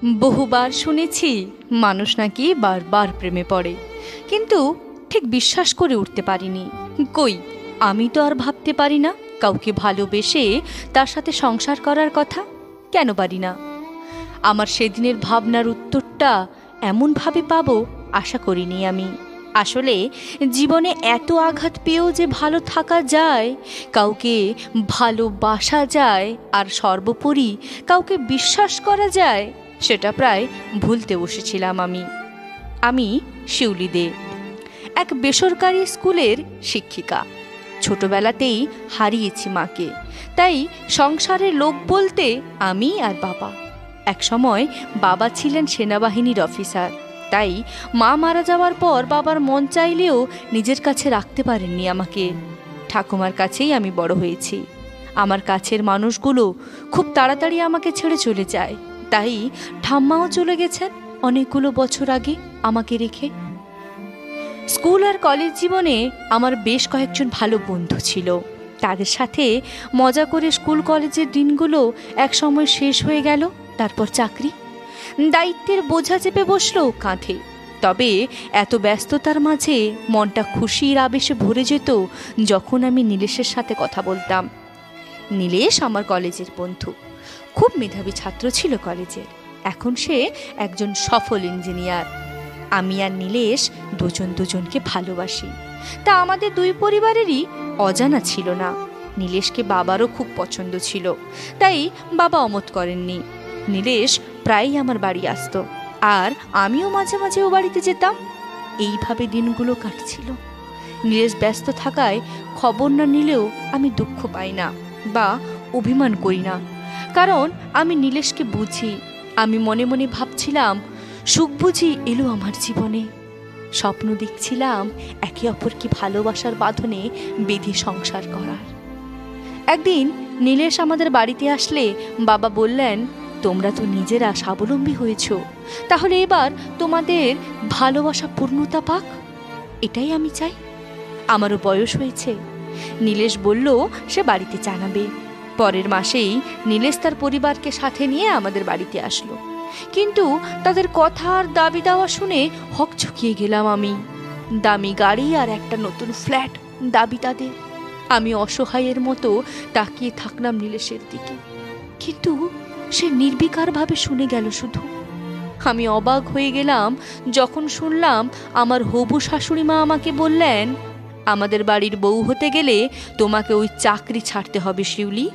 বহুবার শুনেছি মানুষ নাকি বারবার প্রেমে পড়ে, কিন্তু ঠিক বিশ্বাস করে উঠতে পারিনি। কই, আমি তো আর ভাবতে পারি না কাউকে ভালোবেসে তার সাথে সংসার করার কথা। কেন পারি না? আমার সেদিনের ভাবনার উত্তরটা এমনভাবে পাবো আশা করিনি আমি। আসলে জীবনে এত আঘাত পেয়েও যে ভালো থাকা যায়, কাউকে ভালোবাসা যায়, আর সর্বোপরি কাউকে বিশ্বাস করা যায়, সেটা প্রায় ভুলতে বসেছিলাম আমি। আমি শিউলি দে, এক বেসরকারি স্কুলের শিক্ষিকা। ছোটবেলাতেই হারিয়েছি মাকে, তাই সংসারের লোক বলতে আমি আর বাবা। এক সময় বাবা ছিলেন সেনাবাহিনীর অফিসার, তাই মা মারা যাওয়ার পর বাবার মন চাইলেও নিজের কাছে রাখতে পারেননি আমাকে। ঠাকুমার কাছেই আমি বড় হয়েছি। আমার কাছের মানুষগুলো খুব তাড়াতাড়ি আমাকে ছেড়ে চলে যায়, তাই ঠাম্মাও চলে গেছেন অনেকগুলো বছর আগে আমাকে রেখে। স্কুল আর কলেজ জীবনে আমার বেশ কয়েকজন ভালো বন্ধু ছিল। তাদের সাথে মজা করে স্কুল কলেজের দিনগুলো একসময় শেষ হয়ে গেল। তারপর চাকরি, দায়িত্বের বোঝা চেপে বসলো কাঁধে। তবে এত ব্যস্ততার মাঝে মনটা খুশির আবেশে ভরে যেত যখন আমি নীলেশের সাথে কথা বলতাম। নীলেশ আমার কলেজের বন্ধু, খুব মেধাবী ছাত্র ছিল কলেজের। এখন সে একজন সফল ইঞ্জিনিয়ার। আমি আর নীলেশ দুজন দুজনকে ভালোবাসি, তা আমাদের দুই পরিবারেরই অজানা ছিল না। নীলেশকে বাবারও খুব পছন্দ ছিল, তাই বাবা অমত করেননি। নীলেশ প্রায়ই আমার বাড়ি আসতো, আর আমিও মাঝে মাঝে ও বাড়িতে যেতাম। এইভাবে দিনগুলো কাটছিল। নীলেশ ব্যস্ত থাকায় খবর না নিলেও আমি দুঃখ পাই না বা অভিমান করি না, কারণ আমি নীলেশকে বুঝি। আমি মনে মনে ভাবছিলাম, সুখ বুঝি এলো আমার জীবনে। স্বপ্ন দেখছিলাম একে অপরকে ভালোবাসার বাঁধনে বেঁধে সংসার করার। একদিন নীলেশ আমাদের বাড়িতে আসলে বাবা বললেন, তোমরা তো নিজেরা স্বাবলম্বী হয়েছ, তাহলে এবার তোমাদের ভালোবাসা পূর্ণতা পাক, এটাই আমি চাই। আমারও বয়স হয়েছে। নীলেশ বলল সে বাড়িতে জানাবে। পরের মাসেই নীলেশ তার পরিবারকে সাথে নিয়ে আমাদের বাড়িতে আসলো, কিন্তু তাদের কথা আর দাবি দাওয়া শুনে হকচকিয়ে গেলাম আমি। দামি গাড়ি আর একটা নতুন ফ্ল্যাট দাবি তাদের। আমি অসহায়ের মতো তাকিয়ে থাকলাম নীলেশের দিকে, কিন্তু সে নির্বিকারভাবে শুনে গেল শুধু। আমি অবাক হয়ে গেলাম যখন শুনলাম আমার হবু শাশুড়ি মা আমাকে বললেন, আমাদের বাড়ির বউ হতে গেলে তোমাকে ওই চাকরি ছাড়তে হবে শিউলি।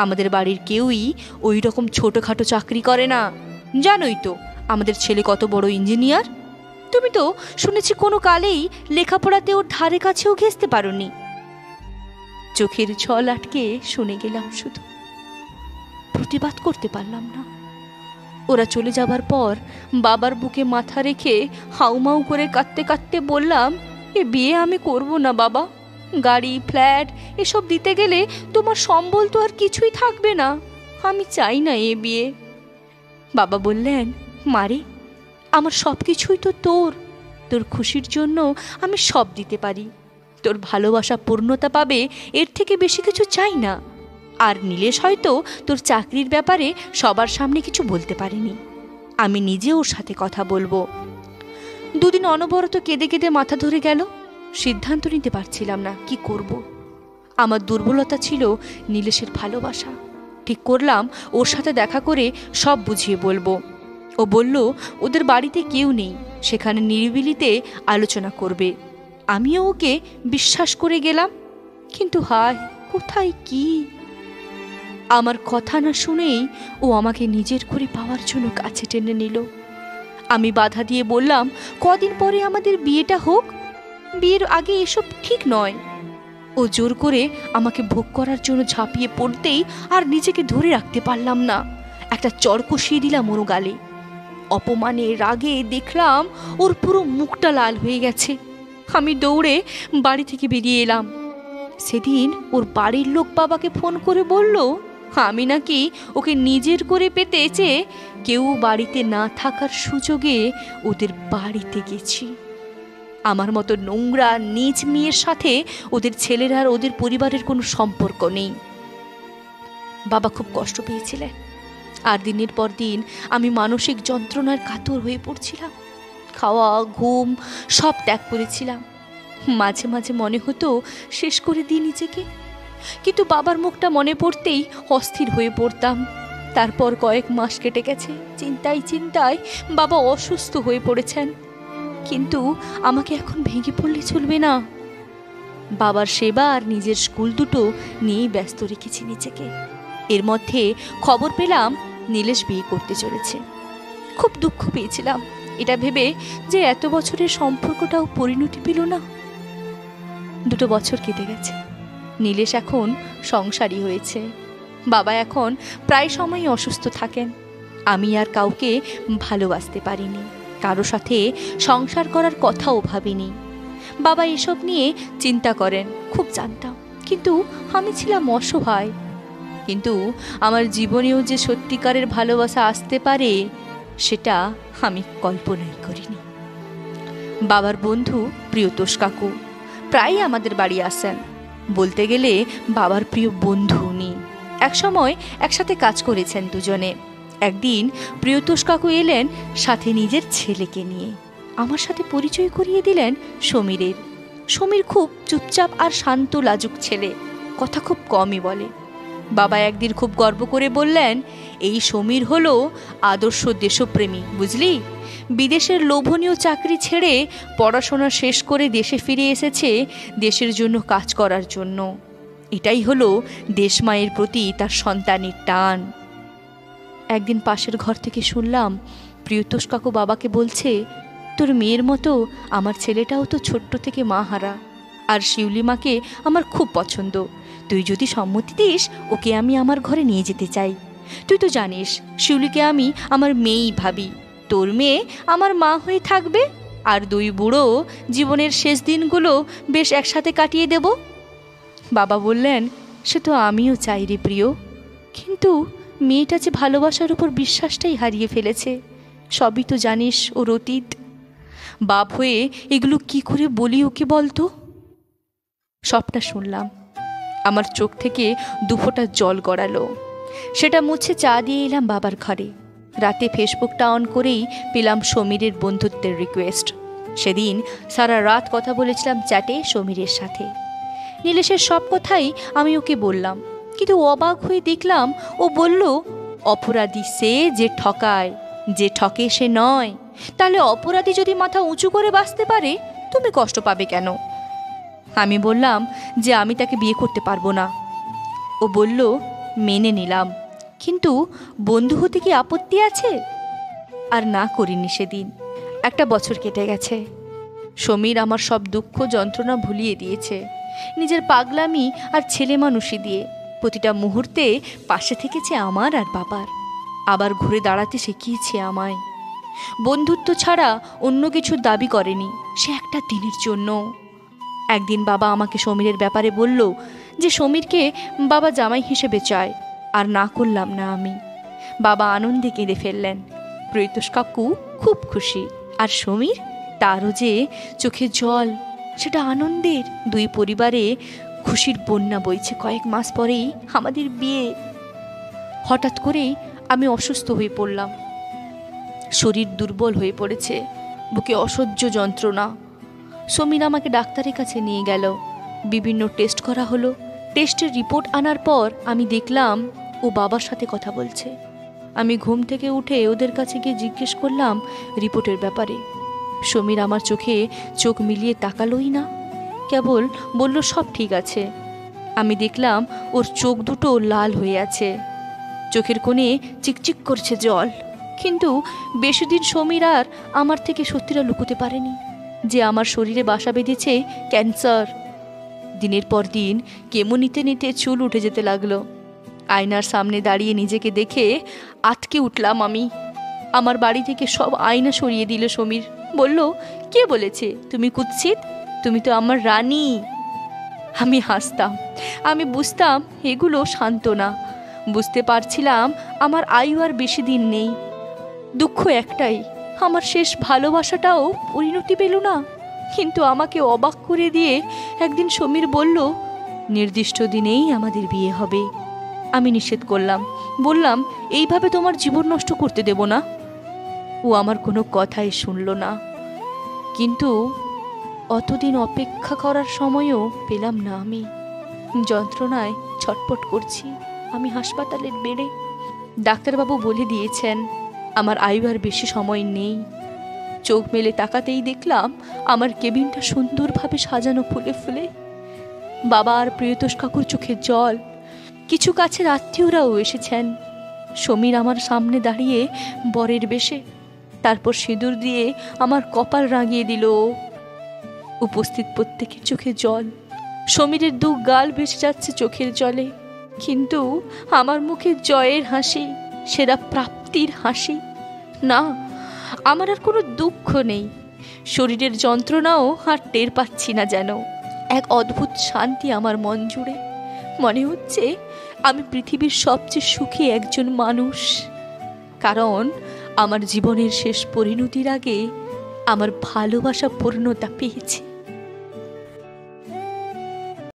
আমাদের বাড়ির কেউই ওই রকম ছোটোখাটো চাকরি করে না। জানোই তো আমাদের ছেলে কত বড় ইঞ্জিনিয়ার। তুমি তো শুনেছি কোনো কালেই লেখাপড়াতে ওর ধারে কাছেও ঘেঁষতে পারোনি। চোখের ছল আটকে শুনে গেলাম শুধু, প্রতিবাদ করতে পারলাম না। ওরা চলে যাবার পর বাবার বুকে মাথা রেখে হাউমাউ করে কাঁদতে কাঁদতে বললাম, এ বিয়ে আমি করব না বাবা। গাড়ি ফ্ল্যাট এসব দিতে গেলে তোমার সম্বল তো আর কিছুই থাকবে না। আমি চাই না এ বিয়ে। বাবা বললেন, মারে, আমার সব কিছুই তো তোর। তোর খুশির জন্য আমি সব দিতে পারি। তোর ভালোবাসা পূর্ণতা পাবে, এর থেকে বেশি কিছু চাই না। আর নীলেশ হয়তো তোর চাকরির ব্যাপারে সবার সামনে কিছু বলতে পারেনি। আমি নিজে ওর সাথে কথা বলবো। দুদিন অনবরত কেঁদে কেঁদে মাথা ধরে গেল। সিদ্ধান্ত নিতে পারছিলাম না কি করব। আমার দুর্বলতা ছিল নীলেশের ভালোবাসা। ঠিক করলাম ওর সাথে দেখা করে সব বুঝিয়ে বলবো। ও বলল ওদের বাড়িতে কেউ নেই, সেখানে নিরিবিলিতে আলোচনা করবে। আমিও ওকে বিশ্বাস করে গেলাম, কিন্তু হায়, কোথায় কি? আমার কথা না শুনেই ও আমাকে নিজের করে পাওয়ার জন্য কাছে টেনে নিল। আমি বাধা দিয়ে বললাম, কদিন পরে আমাদের বিয়েটা হোক, বিয়ের আগে এসব ঠিক নয়। ও জোর করে আমাকে ভোগ করার জন্য ঝাঁপিয়ে পড়তেই আর নিজেকে ধরে রাখতে পারলাম না। একটা চড় কষিয়ে দিলাম ওর গালে। অপমানে রাগে দেখলাম ওর পুরো মুখটা লাল হয়ে গেছে। আমি দৌড়ে বাড়ি থেকে বেরিয়ে এলাম। সেদিন ওর বাড়ির লোক বাবাকে ফোন করে বলল, আমি নাকি ওকে নিজের করে পেতে চেয়ে কেউ বাড়িতে না থাকার সুযোগে ওদের বাড়িতে গেছি। আমার মতো নোংরা নীচ মেয়ের সাথে ওদের ছেলের আর ওদের পরিবারের কোনো সম্পর্ক নেই। বাবা খুব কষ্ট পেয়েছিলেন। আর দিনের পর দিন আমি মানসিক যন্ত্রণার কাতর হয়ে পড়ছিলাম। খাওয়া ঘুম সব ত্যাগ করেছিলাম। মাঝে মাঝে মনে হতো শেষ করে দিই নিজেকে, কিন্তু বাবার মুখটা মনে পড়তেই অস্থির হয়ে পড়তাম। তারপর কয়েক মাস কেটে গেছে, চিন্তায় চিন্তায় বাবা অসুস্থ হয়ে পড়েছেন। কিন্তু আমাকে এখন ভেঙে পড়লে চলবে না। বাবার সেবা আর নিজের স্কুল দুটো নিয়েই ব্যস্ত রেখেছি নিজেকে। এর মধ্যে খবর পেলাম নীলেশ বিয়ে করতে চলেছে। খুব দুঃখ পেয়েছিলাম এটা ভেবে যে এত বছরের সম্পর্কটাও পরিণতি পেল না। 2 বছর কেটে গেছে। নীলেশ এখন সংসারী হয়েছে। বাবা এখন প্রায় সময়ই অসুস্থ থাকেন। আমি আর কাউকে ভালোবাসতে পারিনি, কারো সাথে সংসার করার কথাও ভাবিনি। বাবা এসব নিয়ে চিন্তা করেন খুব জানতাম, কিন্তু আমি ছিলাম অসহায়। কিন্তু আমার জীবনেও যে সত্যিকারের ভালোবাসা আসতে পারে সেটা আমি কল্পনাই করিনি। বাবার বন্ধু প্রিয়তোষ কাকু প্রায়ই আমাদের বাড়ি আসেন। বলতে গেলে বাবার প্রিয় বন্ধু উনি। একসময় একসাথে কাজ করেছেন দুজনে। একদিন প্রিয়তোষ কাকু এলেন সাথে নিজের ছেলেকে নিয়ে। আমার সাথে পরিচয় করিয়ে দিলেন সমীরের। সমীর খুব চুপচাপ আর শান্ত লাজুক ছেলে, কথা খুব কমই বলে। বাবা একদিন খুব গর্ব করে বললেন, এই সমীর হলো আদর্শ দেশপ্রেমী, বুঝলি? বিদেশের লোভনীয় চাকরি ছেড়ে পড়াশোনা শেষ করে দেশে ফিরে এসেছে দেশের জন্য কাজ করার জন্য। এটাই হলো দেশমায়ের প্রতি তার সন্তানের টান। একদিন পাশের ঘর থেকে শুনলাম প্রিয়তোষ কাকু বাবাকে বলছে, তোর মেয়ের মতো আমার ছেলেটাও তো ছোট্ট থেকে মা হারা, আর শিউলি মাকে আমার খুব পছন্দ। তুই যদি সম্মতি দিস ওকে আমি আমার ঘরে নিয়ে যেতে চাই। তুই তো জানিস শিউলিকে আমি আমার মেয়েই ভাবি। তোর মেয়ে আমার মা হয়ে থাকবে, আর 2 বুড়ো জীবনের শেষ দিনগুলো বেশ একসাথে কাটিয়ে দেব। বাবা বললেন, সে তো আমিও চাই রে প্রিয়, কিন্তু মেয়েটা যে ভালোবাসার উপর বিশ্বাসটাই হারিয়ে ফেলেছে। সবই তো জানিস ওর অতীত। বাপ হয়ে এগুলো কি করে বলি ওকে বলতো? সবটা শুনলাম, আমার চোখ থেকে 2 ফোঁটা জল গড়ালো। সেটা মুছে চা দিয়ে এলাম বাবার ঘরে। রাতে ফেসবুকটা অন করেই পেলাম সমীরের বন্ধুত্বের রিকোয়েস্ট। সেদিন সারা রাত কথা বলেছিলাম চ্যাটে সমীরের সাথে। নীলেশের সব কথাই আমি ওকে বললাম, কিন্তু অবাক হয়ে দেখলাম ও বলল, অপরাধী সে যে ঠকায়, যে ঠকে সে নয়। তাহলে অপরাধী যদি মাথা উঁচু করে বাঁচতে পারে, তুমি কষ্ট পাবে কেন? আমি বললাম যে আমি তাকে বিয়ে করতে পারবো না। ও বলল, মেনে নিলাম, কিন্তু বন্ধু হতে কি আপত্তি আছে? আর না করিনি সেদিন। 1 বছর কেটে গেছে। সমীর আমার সব দুঃখ যন্ত্রণা ভুলিয়ে দিয়েছে নিজের পাগলামি আর ছেলে মানুষই দিয়ে। প্রতিটা মুহূর্তে পাশে থেকেছে আমার আর বাবার। আবার ঘুরে দাঁড়াতে শিখিয়েছে আমায়। বন্ধুত্ব ছাড়া অন্য কিছুর দাবি করেনি সে একটা দিনের জন্য। একদিন বাবা আমাকে সমীরের ব্যাপারে বলল যে সমীরকে বাবা জামাই হিসেবে চায়, আর না করলাম না আমি। বাবা আনন্দে কেঁদে ফেললেন। প্রিয়তোষ কাকু খুব খুশি, আর সমীর, তারও যে চোখে জল। সেটা আনন্দের। 2 পরিবারে খুশির বন্যা বইছে। কয়েক মাস পরেই আমাদের বিয়ে। হঠাৎ করেই আমি অসুস্থ হয়ে পড়লাম। শরীর দুর্বল হয়ে পড়েছে, বুকে অসহ্য যন্ত্রণা। সমীর আমাকে ডাক্তারের কাছে নিয়ে গেল। বিভিন্ন টেস্ট করা হলো। টেস্টের রিপোর্ট আনার পর আমি দেখলাম ও বাবার সাথে কথা বলছে। আমি ঘুম থেকে উঠে ওদের কাছে গিয়ে জিজ্ঞেস করলাম রিপোর্টের ব্যাপারে। সমীর আমার চোখে চোখ মিলিয়ে তাকালোই না, কেবল বলল সব ঠিক আছে। আমি দেখলাম ওর চোখ দুটো লাল হয়ে আছে, চোখের কোণে চিকচিক করছে জল। কিন্তু বেশি দিন সমীর আর আমার থেকে সত্যিটা লুকোতে পারেনি যে আমার শরীরে বাসা বেঁধেছে ক্যান্সার। দিনের পর দিন কেমো নিতে নিতে চুল উঠে যেতে লাগলো। আয়নার সামনে দাঁড়িয়ে নিজেকে দেখে আটকে উঠলাম আমি। আমার বাড়ি থেকে সব আয়না সরিয়ে দিল সমীর। বলল, কে বলেছে তুমি কুৎসিত? তুমি তো আমার রানী। আমি হাসতাম। আমি বুঝতাম এগুলো সান্ত্বনা। বুঝতে পারছিলাম আমার আয়ু আর বেশি দিন নেই। দুঃখ একটাই, আমার শেষ ভালোবাসাটাও পরিণতি পেল না। কিন্তু আমাকে অবাক করে দিয়ে একদিন সমীর বলল, নির্দিষ্ট দিনেই আমাদের বিয়ে হবে। আমি নিষেধ করলাম, বললাম এইভাবে তোমার জীবন নষ্ট করতে দেব না। ও আমার কোনো কথাই শুনল না। কিন্তু অতদিন অপেক্ষা করার সময়ও পেলাম না। আমি যন্ত্রণায় ছটপট করছি। আমি হাসপাতালের বেডে। ডাক্তারবাবু বলে দিয়েছেন আমার আয়ু আর বেশি সময় নেই। চোখ মেলে তাকাতেই দেখলাম আমার কেবিনটা সুন্দরভাবে সাজানো ফুলে ফুলে। বাবা আর প্রিয়তোষ কাকুর চোখে জল। কিছু কাছের আত্মীয়রাও এসেছেন। সমীর আমার সামনে দাঁড়িয়ে বরের বেশে, তারপর সিঁদুর দিয়ে আমার কপাল রাঙিয়ে দিল। উপস্থিত প্রত্যেকের চোখে জল। সমীরের দু গাল ভেসে যাচ্ছে চোখের জলে, কিন্তু আমার মুখে জয়ের হাসি, সেরা প্রাপ্তির হাসি। না, আমার আর কোনো দুঃখ নেই। শরীরের যন্ত্রণাও আর টের পাচ্ছি না। যেন এক অদ্ভুত শান্তি আমার মন জুড়ে। মনে হচ্ছে আমি পৃথিবীর সবচেয়ে সুখী একজন মানুষ। কারণ আমার জীবনের শেষ পরিণতির আগে আমার ভালোবাসা পূর্ণতা পেয়েছে।